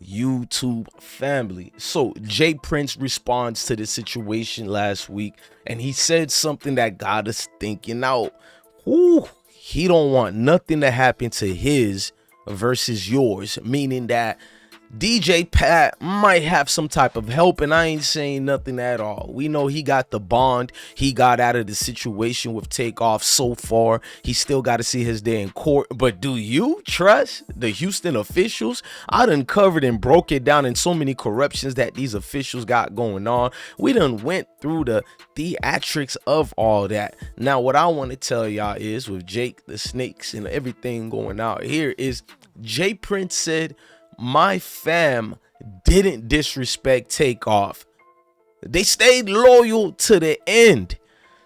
YouTube family. So Jay Prince responds to the situation last week, and he said something that got us thinking out. Whoo, he don't want nothing to happen to his versus yours, meaning that DJ Pat might have some type of help, and I ain't saying nothing at all. We know he got the bond. He got out of the situation with Takeoff so far. He still got to see his day in court. But do you trust the Houston officials? I done covered and broke it down in so many corruptions that these officials got going on. We done went through the theatrics of all that. Now, what I want to tell y'all is with Jake, the snakes, and everything going out here is Jay Prince said, my fam didn't disrespect Takeoff. They stayed loyal to the end.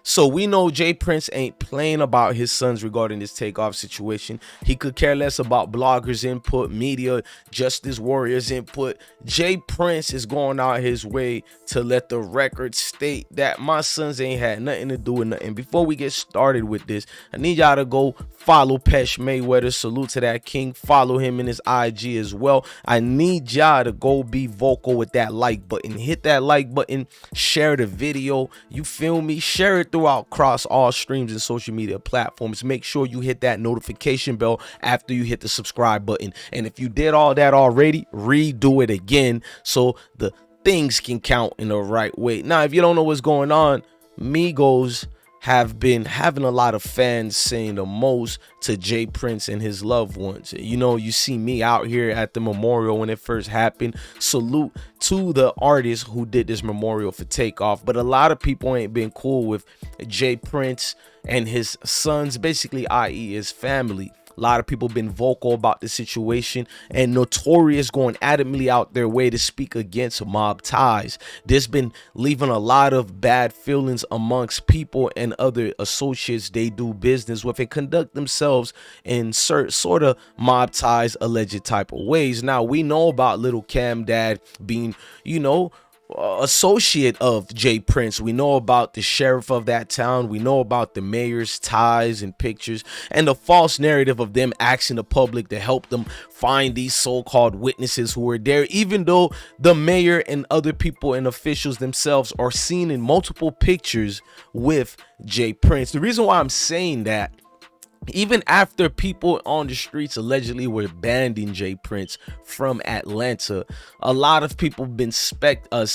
So we know Jay Prince ain't playing about his sons regarding this Takeoff situation. He could care less about bloggers' input, media, justice warriors' input. Jay Prince is going out his way to let the record state that my sons ain't had nothing to do with nothing. Before we get started with this, I need y'all to go follow Pesh Mayweather. Salute to that king. Follow him in his IG as well. I need y'all to go be vocal with that like button. Hit that like button. Share the video. You feel me? Share it throughout across all streams and social media platforms. Make sure you hit that notification bell after you hit the subscribe button. And if you did all that already, redo it again so the things can count in the right way. Now, if you don't know what's going on, Migos have been having a lot of fans saying the most to Jay Prince and his loved ones. You know, you see me out here at the memorial when it first happened. Salute to the artist who did this memorial for Takeoff. But a lot of people ain't been cool with Jay Prince and his sons, basically, i.e. his family. A lot of people been vocal about the situation and notorious going adamantly out their way to speak against mob ties. This been leaving a lot of bad feelings amongst people and other associates they do business with and conduct themselves in sort of mob ties, alleged type of ways. Now, we know about Little Cam Dad being, you know, associate of Jay Prince. We know about the sheriff of that town. We know about the mayor's ties and pictures and the false narrative of them asking the public to help them find these so-called witnesses who were there, even though the mayor and other people and officials themselves are seen in multiple pictures with Jay Prince. The reason why I'm saying that, even after people on the streets allegedly were banning Jay Prince from Atlanta, a lot of people been skeptic on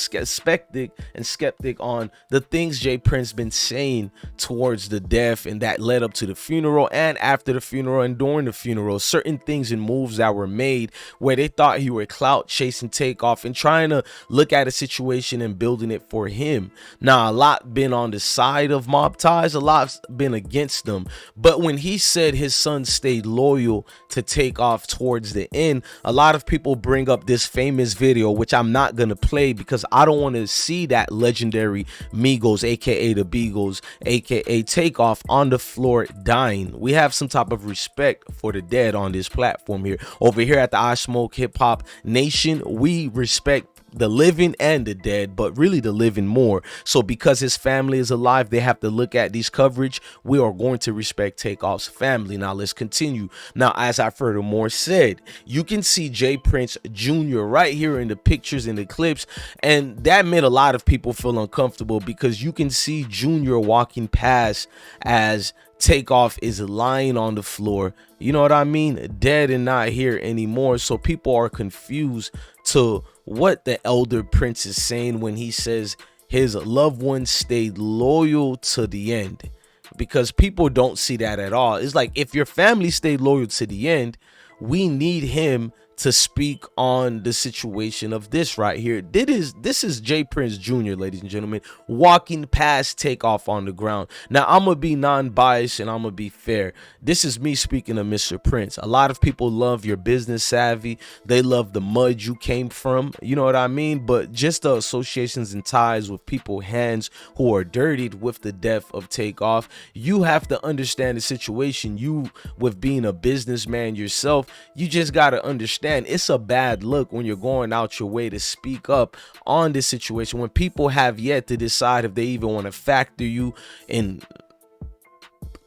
the things Jay Prince been saying towards the death and that led up to the funeral and after the funeral and during the funeral. Certain things and moves that were made where they thought he were clout chasing Takeoff and trying to look at a situation and building it for him. Now, a lot been on the side of mob ties, a lot's been against them. But when he said his son stayed loyal to Takeoff towards the end, a lot of people bring up this famous video, which I'm not gonna play because I don't want to see that legendary Migos, aka the Beagles, aka Takeoff, on the floor dying. We have some type of respect for the dead on this platform here. Over here at the I Smoke Hip Hop Nation, we respect the living and the dead, but really the living more. So because his family is alive, they have to look at these coverage. We are going to respect Takeoff's family. Now let's continue. Now, as I furthermore said, you can see Jay Prince Jr. right here in the pictures and the clips, and that made a lot of people feel uncomfortable because you can see Jr. walking past as Takeoff is lying on the floor, you know what I mean, dead and not here anymore. So people are confused to what the elder Prince is saying when he says his loved ones stayed loyal to the end, because people don't see that at all. It's like, if your family stayed loyal to the end, we need him to speak on the situation of this right here. This is Jay Prince Jr., ladies and gentlemen, walking past Takeoff on the ground. Now, I'm gonna be non-biased and I'm gonna be fair. This is me speaking to Mr. Prince. A lot of people love your business savvy. They love the mud you came from, you know what I mean? But just the associations and ties with people hands who are dirtied with the death of Takeoff, you have to understand the situation. You, with being a businessman yourself, you just gotta understand it's a bad look when you're going out your way to speak up on this situation when people have yet to decide if they even want to factor you in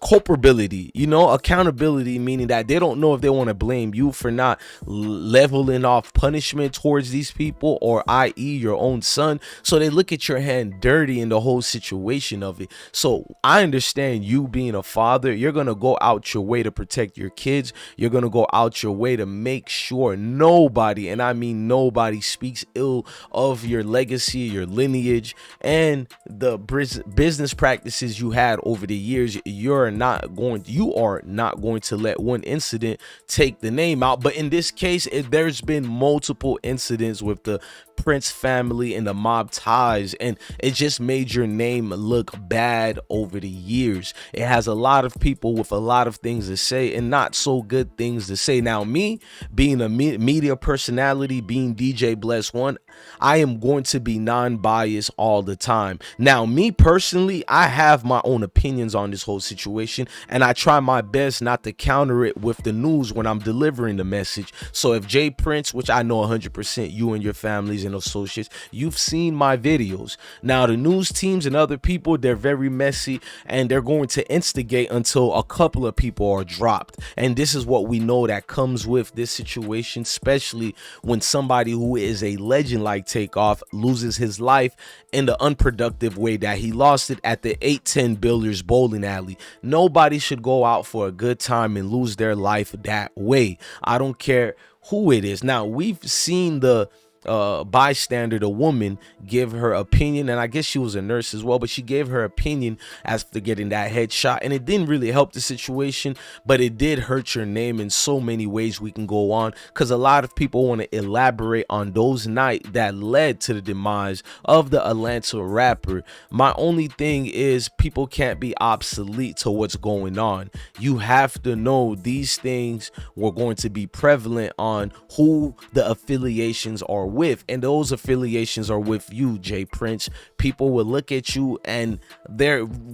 culpability, you know, accountability, meaning that they don't know if they want to blame you for not leveling off punishment towards these people, or i.e. your own son. So they look at your hand dirty in the whole situation of it. So I understand you being a father, you're going to go out your way to protect your kids. You're going to go out your way to make sure nobody, and I mean nobody, speaks ill of your legacy, your lineage, and the business practices you had over the years. You are not going to let one incident take the name out. But in this case, there's been multiple incidents with the Prince family and the mob ties, and it just made your name look bad over the years. It has a lot of people with a lot of things to say, and not so good things to say. Now, me being a media personality, being DJ Bless One, I am going to be non-biased all the time. Now, me personally, I have my own opinions on this whole situation, and I try my best not to counter it with the news when I'm delivering the message. So if Jay Prince, which I know 100% you and your families and associates, you've seen my videos. Now, the news teams and other people, they're very messy, and they're going to instigate until a couple of people are dropped. And this is what we know that comes with this situation, especially when somebody who is a legend like Takeoff loses his life in the unproductive way that he lost it at the 810 Billiards bowling alley. Nobody should go out for a good time and lose their life that way. I don't care who it is. Now, we've seen the bystander, the woman, give her opinion, and I guess she was a nurse as well, but she gave her opinion after getting that headshot, and it didn't really help the situation, but it did hurt your name in so many ways. We can go on because a lot of people want to elaborate on those nights that led to the demise of the Atlanta rapper. My only thing is, people can't be obsolete to what's going on. You have to know these things were going to be prevalent on who the affiliations are with, and those affiliations are with you, Jay Prince. People will look at you, and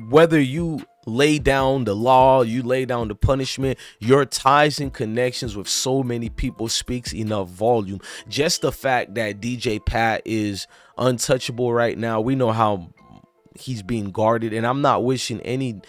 whether you lay down the law, you lay down the punishment, your ties and connections with so many people speaks enough volume. Just the fact that DJ Pat is untouchable right now, we know how he's being guarded, and I'm not wishing any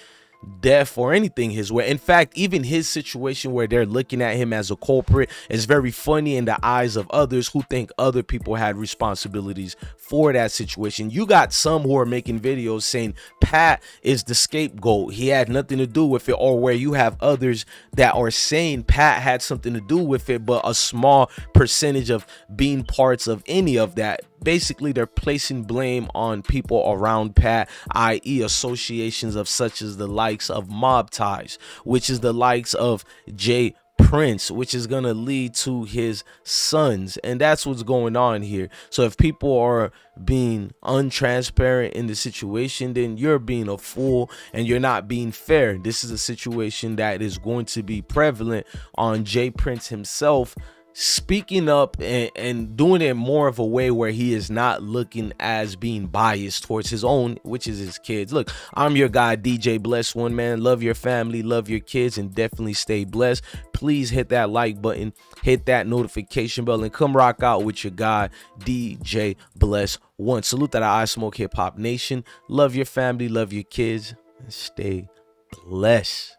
death or anything his way. In fact, even his situation where they're looking at him as a culprit is very funny in the eyes of others who think other people had responsibilities for that situation. You got some who are making videos saying Pat is the scapegoat, he had nothing to do with it, or where you have others that are saying Pat had something to do with it, but a small percentage of being parts of any of that. Basically, they're placing blame on people around Pat, i.e. associations of such as the likes of mob ties, which is the likes of Jay Prince, which is going to lead to his sons. And that's what's going on here. So if people are being untransparent in the situation, then you're being a fool and you're not being fair. This is a situation that is going to be prevalent on Jay Prince himself, speaking up and doing it more of a way where he is not looking as being biased towards his own, which is his kids. Look, I'm your guy, DJ Bless One, man. Love your family, love your kids, and definitely stay blessed. Please hit that like button, hit that notification bell, and come rock out with your guy, DJ Bless One. Salute that I Smoke Hip Hop Nation. Love your family, love your kids, and stay blessed.